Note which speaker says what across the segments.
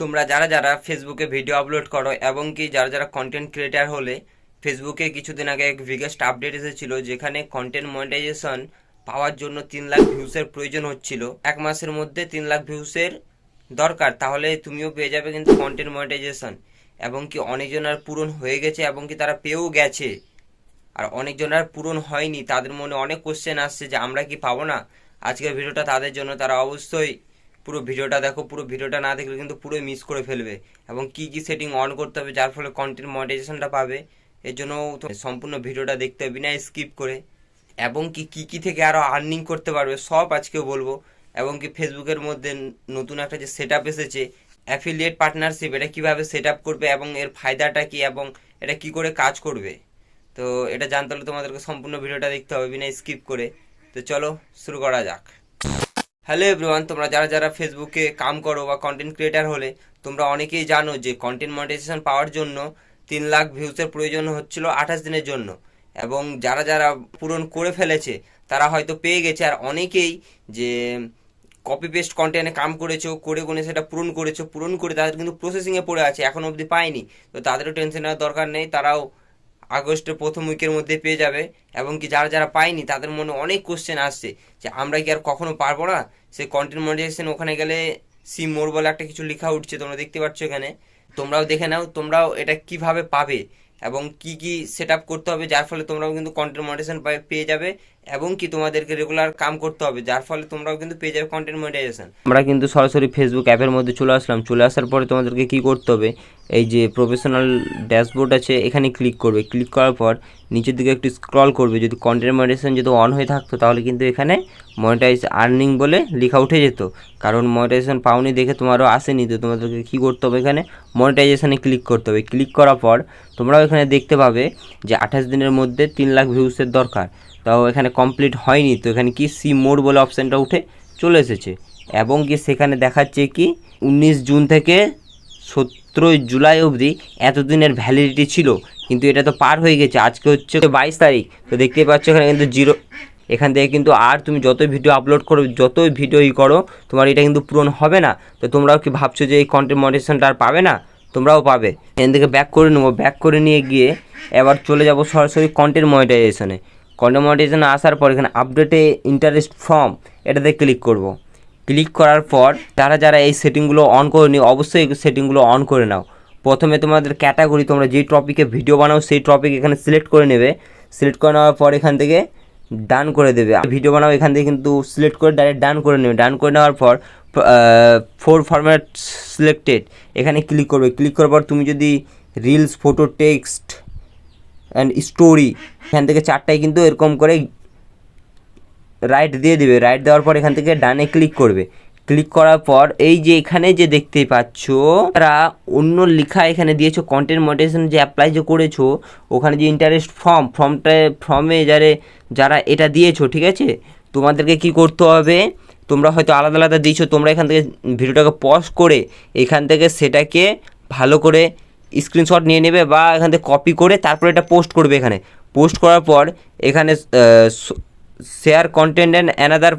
Speaker 1: তোমরা যারা যারা ফেসবুকে ভিডিও আপলোড করো এবং কি যারা যারা কন্টেন্ট ক্রিয়েটার হলে, ফেসবুকে কিছুদিন আগে এক বিগেস্ট আপডেট এসেছিল যেখানে কন্টেন্ট মনিটাইজেশন পাওয়ার জন্য 3 লাখ ভিউসের প্রয়োজন হচ্ছিল। এক মাসের মধ্যে 3 লাখ ভিউসের দরকার, তাহলে তুমিও পেয়ে যাবে কিন্তু কন্টেন্ট মনিটাইজেশন। এবং কি অনেকজনের পূরণ হয়ে গেছে এবং কি তারা পেয়েও গেছে, আর অনেকজনের পূরণ হয়নি। তাদের মনে অনেক কোশ্চেন আসছে যে আমরা কি পাবো না। আজকের ভিডিওটা তাদের জন্য, তারা অবশ্যই পুরো ভিডিওটা দেখো। পুরো ভিডিওটা না দেখলে কিন্তু পুরো মিস করে ফেলবে। এবং কি কি সেটিং অন করতে হবে যার ফলে কন্টেন্ট মনিটাইজেশনটা পাবে, এর জন্য সম্পূর্ণ ভিডিওটা দেখতে হবে বিনা স্কিপ করে। এবং কি কি থেকে আরও আর্নিং করতে পারবে সব আজকে বলবো। এবং কি ফেসবুকের মধ্যে নতুন একটা যে সেট আপ এসেছে অ্যাফিলিয়েট পার্টনারশিপ, এটা কিভাবে সেট আপ করবে এবং এর ফায়দাটা কি এবং এটা কি করে কাজ করবে, তো এটা জানতে হলে তোমাদেরকে সম্পূর্ণ ভিডিওটা দেখতে হবে বিনা স্কিপ করে। তো চলো শুরু করা যাক। হ্যালো এভরিওয়ান, তোমরা যারা যারা ফেসবুকে কাম করো বা কন্টেন্ট ক্রিয়েটার হলে, তোমরা অনেকেই জানো যে কন্টেন্ট মনিটাইজেশন পাওয়ার জন্য 3 লাখ ভিউসের প্রয়োজন হচ্ছিল 28 দিনের জন্য। এবং যারা যারা পূরণ করে ফেলেছে তারা হয়তো পেয়ে গেছে, আর অনেকেই যে কপি পেস্ট কন্টেন্টে কাম করেছো, করে গুনে সেটা পূরণ করেছো, পূরণ করে তাদের কিন্তু প্রসেসিংয়ে পড়ে আছে, এখনও অবধি পায়নি। তো তাদেরও টেনশন নেওয়ার দরকার নেই, তারাও আগস্টের প্রথম উইকের মধ্যে পেয়ে যাবে। এবং কি যারা যারা পায়নি তাদের মনে অনেক কোশ্চেন আসছে যে আমরা কি আর কখনো পারবো না। সেই কন্টেন্ট মনিটাইজেশন ওখানে গেলে সি মোর বলে একটা কিছু লেখা উঠছে, তোমরা দেখতে পাচ্ছ এখানে। তোমরাও দেখে নাও তোমরাও এটা কিভাবে পাবে এবং কি কি সেট আপ করতে হবে যার ফলে তোমরাও কিন্তু কন্টেন্ট মনিটাইজেশন পেয়ে যাবে। এবং কি তোমাদেরকে রেগুলার কাম করতে হবে যার ফলে তোমরাও কিন্তু পেয়ে যাবে কন্টেন্ট মনিটাইজেশন। আমরা কিন্তু সরাসরি ফেসবুক অ্যাপের মধ্যে চলে আসলাম। চলে আসার পরে তোমাদেরকে কি করতে হবে, এই যে প্রফেশনাল ড্যাশবোর্ড আছে এখানে ক্লিক করবে। ক্লিক করার পর নিচের দিকে একটু স্ক্রল করবে। যদি কন্টেন্ট মনিটাইজেশন যদি অন হয়ে থাকতো তাহলে কিন্তু এখানে মনিটাইজ আর্নিং বলে লেখা উঠে যেত। কারণ মনিটাইজেশন পাওনি দেখে তোমারও আসেনি, তো তোমাদেরকে কী করতে হবে, এখানে মনিটাইজেশনে ক্লিক করতে হবে। ক্লিক করার পর তোমরাও এখানে দেখতে পাবে যে 28 দিনের মধ্যে 3 লাখ ভিউসের দরকার। তাও এখানে কমপ্লিট হয়নি, তো এখানে কি সি মোড বলে অপশানটা উঠে চলে এসেছে। এবং কি সেখানে দেখাচ্ছে কি 19 জুন থেকে 17 জুলাই অবধি এতদিনের ভ্যালিডিটি ছিল, কিন্তু এটা তো পার হয়ে গেছে। আজকে হচ্ছে 22 তারিখ, তো দেখতেই পাচ্ছ এখানে কিন্তু জিরো। এখান থেকে কিন্তু আর তুমি যতই ভিডিও আপলোড করো, যতই ভিডিও করো, তোমার এটা কিন্তু পূরণ হবে না। তো তোমরাও কি ভাবছো যে এই কন্টেন্ট মনিটাইজেশনটা আর পাবে না? তোমরাও পাবে। এখান থেকে ব্যাক করে নেবো। ব্যাক করে নিয়ে গিয়ে এবার চলে যাব সরাসরি কন্টেন্ট মনিটাইজেশনে। কন্টেন্ট মনিটাইজেশনে আসার পর এখানে আপডেটে ইন্টারেস্ট ফর্ম, এটাতে ক্লিক করব। ক্লিক করার পর যারা যারা এই সেটিংগুলো অন করে নিও, অবশ্যই এই সেটিংগুলো অন করে নাও। প্রথমে তোমাদের ক্যাটাগরি, তোমরা যেই টপিকে ভিডিও বানাও সেই টপিক এখানে সিলেক্ট করে নেবে। সিলেক্ট করে নেওয়ার পর এখান থেকে ডান করে দেবে। ভিডিও বানাও এখান থেকে কিন্তু সিলেক্ট করে ডাইরেক্ট ডান করে নেবে। ডান করে নেওয়ার পর ফোর ফরম্যাট সিলেক্টেড এখানে ক্লিক করবে। ক্লিক করার পর তুমি যদি reels, photo, text and story, এখান থেকে চারটায় কিন্তু এরকম করে রাইট দিয়ে দিবে। রাইট দেওয়ার পর এখান থেকে ডানে ক্লিক করবে। ক্লিক করার পর এই যে এখানে যে দেখতেই পাচ্ছ তারা অন্য লেখা এখানে দিয়েছো, কন্টেন্ট মনিটাইজেশন যে অ্যাপ্লাই যে করেছো ওখানে যে ইন্টারেস্ট ফর্মে যারা এটা দিয়েছো, ঠিক আছে, তোমাদেরকে কি করতে হবে, তোমরা হয়তো আলাদা আলাদা দিয়েছো, তোমরা এখান থেকে ভিডিওটাকে পজ করে এখান থেকে সেটাকে ভালো করে স্ক্রিনশট নিয়ে নেবে বা এখান থেকে কপি করে তারপরে এটা পোস্ট করবে। এখানে পোস্ট করার পর এখানে share content and another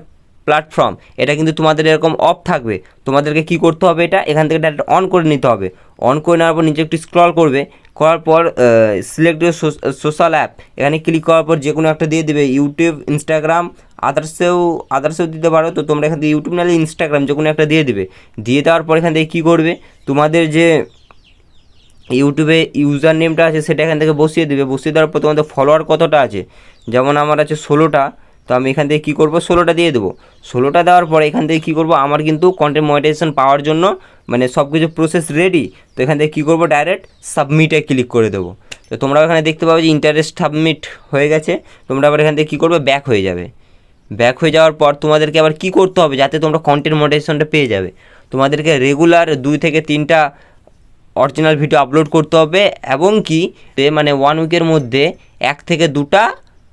Speaker 1: platform, এটা কিন্তু তোমাদের এরকম অফ থাকবে। তোমাদেরকে কি করতে হবে, এটা এখান থেকে ডাইরেক্ট অন করে নিতে হবে। অন করে নেওয়ার পর নিচে একটু স্ক্রল করবে, করার পর সিলেক্ট সোশ্যাল অ্যাপ, এখানে ক্লিক করার পর যে কোনো একটা দিয়ে দেবে। ইউটিউব, ইনস্টাগ্রাম, আদার্সেও দিতে পারো। তো তোমরা এখান থেকে ইউটিউব নাহলে ইনস্টাগ্রাম যে কোনো একটা দিয়ে দেবে। দিয়ে দেওয়ার পর এখান থেকে কী করবে, তোমাদের যে ইউটিউবে ইউজার নেমটা আছে সেটা এখান থেকে বসিয়ে দেবে। বসিয়ে দেওয়ার পর তোমাদের ফলোয়ার কতটা আছে, যেমন আমার আছে 16টা, তো আমি এখান থেকে কী করবো 16টা দিয়ে দেবো। 16টা দেওয়ার পরে এখান থেকে কী করবো, আমার কিন্তু কন্টেন্ট মনিটাইজেশন পাওয়ার জন্য মানে সব কিছু প্রসেস রেডি। তো এখান থেকে কী করবো, ডাইরেক্ট সাবমিটে ক্লিক করে দেবো। তো তোমরা এখানে দেখতে পাবে যে ইন্টারেস্ট সাবমিট হয়ে গেছে। তোমরা আবার এখান থেকে কী করবে, ব্যাক হয়ে যাবে। ব্যাক হয়ে যাওয়ার পর তোমাদেরকে আবার কী করতে হবে যাতে তোমরা কন্টেন্ট মনিটাইজেশনটা পেয়ে যাবে, তোমাদেরকে রেগুলার 2 থেকে 3টা অরিজিনাল ভিডিও আপলোড করতে হবে। এবং কি মানে 1 উইকের মধ্যে 1 থেকে 2টা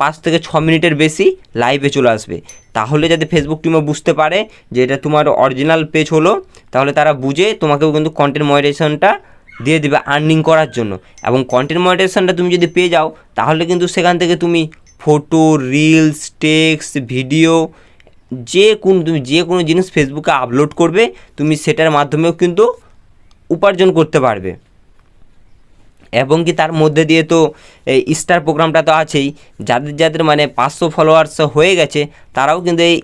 Speaker 1: 5 থেকে 6 মিনিটের বেশি লাইভে চলে আসবে। তাহলে যাতে ফেসবুক টিমও বুঝতে পারে যে এটা তোমার অরিজিনাল পেজ হলো, তাহলে তারা বুঝে তোমাকেও কিন্তু কন্টেন্ট মনিটাইজেশনটা দিয়ে দেবে আর্নিং করার জন্য। এবং কন্টেন্ট মনিটাইজেশনটা তুমি যদি পেয়ে যাও তাহলে কিন্তু সেখান থেকে তুমি ফটো, রিলস, টেক্সট, ভিডিও তুমি যে কোনো জিনিস ফেসবুকে আপলোড করবে, তুমি সেটার মাধ্যমেও কিন্তু উপার্জন করতে পারবে। এবং কি তার মধ্যে দিয়ে তো এই স্টার প্রোগ্রামটা তো আছেই, যাদের যাদের মানে 500 ফলোয়ার্স হয়ে গেছে তারাও কিন্তু এই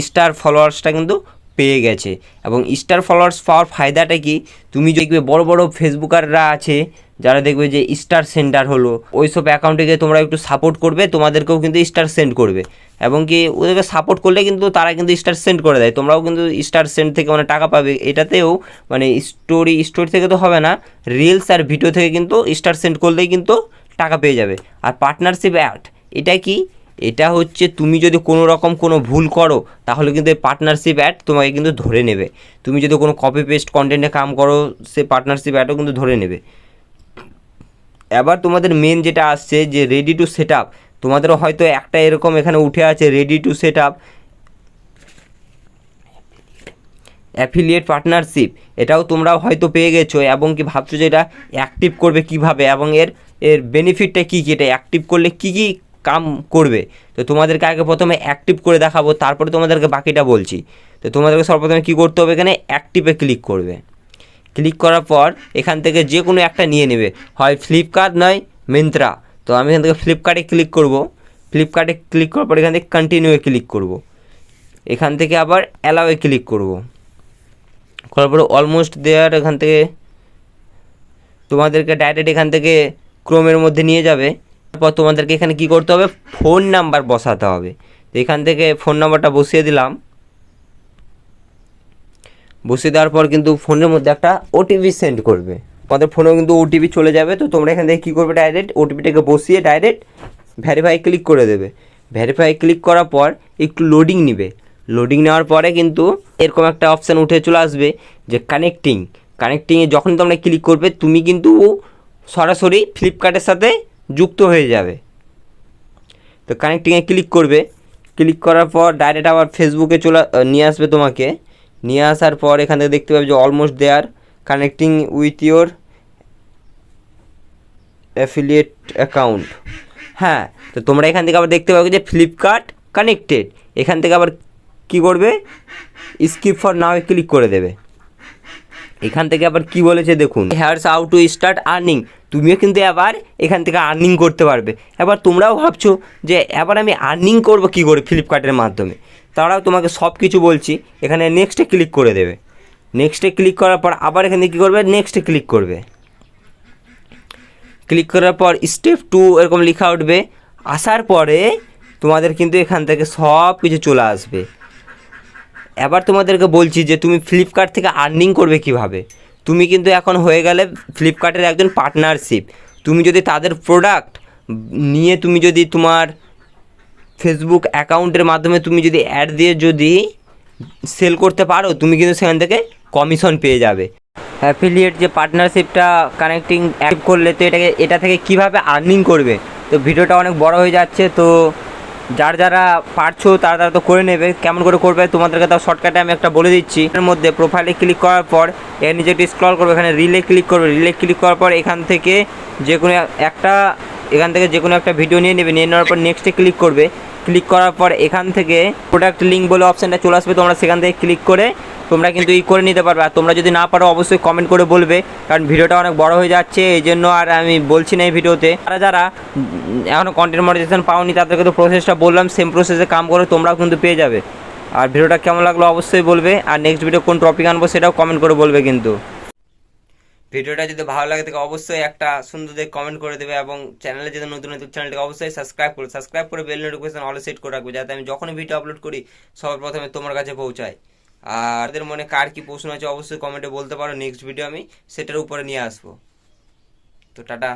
Speaker 1: স্টার ফলোয়ার্সটা কিন্তু পেয়ে গেছে। এবং স্টার ফলোয়ার্স পাওয়ার ফায়দাটা কি, তুমি দেখবে বড় বড় ফেসবুকাররা আছে যারা দেখবে যে স্টার সেন্টার হলো, ওইসব অ্যাকাউন্টে তোমরা একটু সাপোর্ট করবে, তোমাদেরকেও কিন্তু স্টার সেন্ড করবে। এবং কি ওদেরকে সাপোর্ট করলে কিন্তু তারা কিন্তু স্টার সেন্ড করে দেয়, তোমরাও কিন্তু স্টার সেন্ড থেকে মানে টাকা পাবে। এটাতেও মানে স্টোরি থেকে তো হবে না, রিলস আর ভিডিও থেকে কিন্তু স্টার সেন্ড করলেই কিন্তু টাকা পেয়ে যাবে। আর পার্টনারশিপ অ্যাড, এটা কি, এটা হচ্ছে তুমি যদি কোনো রকম কোনো ভুল করো তাহলে কিন্তু এই পার্টনারশিপ অ্যাড তোমাকে কিন্তু ধরে নেবে। তুমি যদি কোনো কপি পেস্ট কন্টেন্টে কাম করো, সে পার্টনারশিপ অ্যাডও কিন্তু ধরে নেবে। এবার তোমাদের মেন যেটা আসছে যে রেডি টু সেট আপ, তোমাদেরও হয়তো একটা এরকম এখানে উঠে আছে ready to set up affiliate partnership, এটাও তোমরাও হয়তো পেয়ে গেছো এবং কি ভাবছো যে এটা অ্যাক্টিভ করবে কিভাবে এবং এর বেনিফিটটা কী কী, এটা অ্যাক্টিভ করলে কী কী কাম করবে। তো তোমাদেরকে আগে প্রথমে অ্যাক্টিভ করে দেখাবো, তারপরে তোমাদেরকে বাকিটা বলছি। তো তোমাদেরকে সর্বপ্রথমে কী করতে হবে, এখানে অ্যাক্টিভে ক্লিক করবে। ক্লিক করার পর এখান থেকে যে কোনো একটা নিয়ে নেবে, হয় ফ্লিপকার্ট নয় মিন্ত্রা। তো আমি এখান থেকে ফ্লিপকার্টে ক্লিক করব। ফ্লিপকার্টে ক্লিক করার পর এখান থেকে কন্টিনিউয়ে ক্লিক করব। এখান থেকে আবার অ্যালাওয়ে ক্লিক করব। করার পরে অলমোস্ট দেয়ার, এখান থেকে তোমাদেরকে ডাইরেক্ট এখান থেকে ক্রোমের মধ্যে নিয়ে যাবে। তারপর তোমাদেরকে এখানে কি করতে হবে, ফোন নাম্বার বসাতে হবে। তো এখান থেকে ফোন নাম্বারটা বসিয়ে দিলাম। বসিয়ে দেওয়ার পর কিন্তু ফোনের মধ্যে একটা ওটিপি সেন্ড করবে, তোমাদের ফোনেও কিন্তু ওটিপি চলে যাবে। তো তোমরা এখান থেকে কী করবে, ডাইরেক্ট ওটিপিটাকে বসিয়ে ডাইরেক্ট ভেরিফাই ক্লিক করে দেবে। ভেরিফাই ক্লিক করার পর একটু লোডিং নিবে। লোডিং নেওয়ার পরে কিন্তু এরকম একটা অপশান উঠে চলে আসবে যে কানেক্টিংয়ে যখন তোমরা ক্লিক করবে তুমি কিন্তু সরাসরি ফ্লিপকার্টের সাথে যুক্ত হয়ে যাবে। তো কানেক্টিংয়ে ক্লিক করবে। ক্লিক করার পর ডাইরেক্ট আবার ফেসবুকে নিয়ে আসবে তোমাকে। নিয়ে আসার পর এখান থেকে দেখতে পাবে যে almost there connecting with your affiliate account. হ্যাঁ, তো তোমরা এখান থেকে আবার দেখতে পাবে যে ফ্লিপকার্ট কানেক্টেড। এখান থেকে আবার কি করবে, স্কিপ ফর নাও ক্লিক করে দেবে। এখান থেকে আবার কি বলেছে দেখুন, here's how to start earning. তুমিও কিন্তু এবার এখান থেকে আর্নিং করতে পারবে। এবার তোমরাও ভাবছো যে এবার আমি আর্নিং করব কি করে ফ্লিপকার্টের মাধ্যমে, তারাও তোমাকে সব কিছু বলছি। এখানে নেক্সটে ক্লিক করে দেবে। নেক্সটে ক্লিক করার পর আবার এখানে কী করবে, নেক্সটে ক্লিক করবে। ক্লিক করার পর স্টেপ 2 এরকম লেখা উঠবে। আসার পরে তোমাদের কিন্তু এখান থেকে সব কিছু চলে আসবে। এবার তোমাদেরকে বলছি যে তুমি ফ্লিপকার্ট থেকে আর্নিং করবে কিভাবে। তুমি কিন্তু এখন হয়ে গেলে ফ্লিপকার্টের একজন পার্টনারশিপ। তুমি যদি তাদের প্রোডাক্ট নিয়ে তুমি যদি তোমার ফেসবুক অ্যাকাউন্টের মাধ্যমে তুমি যদি অ্যাড দিয়ে যদি সেল করতে পারো, তুমি কিন্তু সেখান থেকে কমিশন পেয়ে যাবে। অ্যাফিলিয়েট যে পার্টনারশিপটা কানেক্টিং অ্যাক্টিভ করলে তো এটা থেকে কিভাবে আর্নিং করবে। তো ভিডিওটা অনেক বড় হয়ে যাচ্ছে, তো যারা পারছো তারা তো করে নেবে। কেমন করে করবে তোমাদেরকে তাও শর্টকাটে আমি একটা বলে দিচ্ছি। এর মধ্যে প্রোফাইলে ক্লিক করার পর এর নিচে একটু স্ক্রল করবে, এখানে রিলে ক্লিক করবে। রিলে ক্লিক করার পর এখান থেকে যে কোনো একটা ভিডিও নিয়ে নেবে। নিয়ে নেওয়ার পর নেক্সটে ক্লিক করবে। ক্লিক করার পর এখান থেকে প্রোডাক্ট লিঙ্ক বলে অপশানটা চলে আসবে, তোমরা সেখান থেকে ক্লিক করে তোমরা কিন্তু করে নিতে পারবে। আর তোমরা যদি না পারো অবশ্যই কমেন্ট করে বলবে, কারণ ভিডিওটা অনেক বড় হয়ে যাচ্ছে, এই জন্য আর আমি বলছি না এই ভিডিওতে। যারা এখনও কন্টেন্ট মনিটাইজেশন পাওনি তাদেরকে তো প্রসেসটা বললাম, সেম প্রসেসে কাম করে তোমরাও কিন্তু পেয়ে যাবে। আর ভিডিওটা কেমন লাগলো অবশ্যই বলবে, আর নেক্সট ভিডিও কোন টপিক আনবো সেটাও কমেন্ট করে বলবে। কিন্তু ভিডিওটা যদি ভালো লাগে থাকে অবশ্যই একটা সুন্দর দেখে কমেন্ট করে দেবে, এবং চ্যানেলে যদি নতুন চ্যানেলটাকে অবশ্যই সাবস্ক্রাইব করে বেল নোটিফিকেশন অল সেট করে রাখবে, যাতে আমি যখনই ভিডিও আপলোড করি সবার প্রথমে তোমার কাছে পৌঁছায়। আর এদের মনে কার কি প্রশ্ন আছে অবশ্যই কমেন্টে বলতে পারো, নেক্সট ভিডিও আমি সেটার উপরে নিয়ে আসবো। তো টাটা।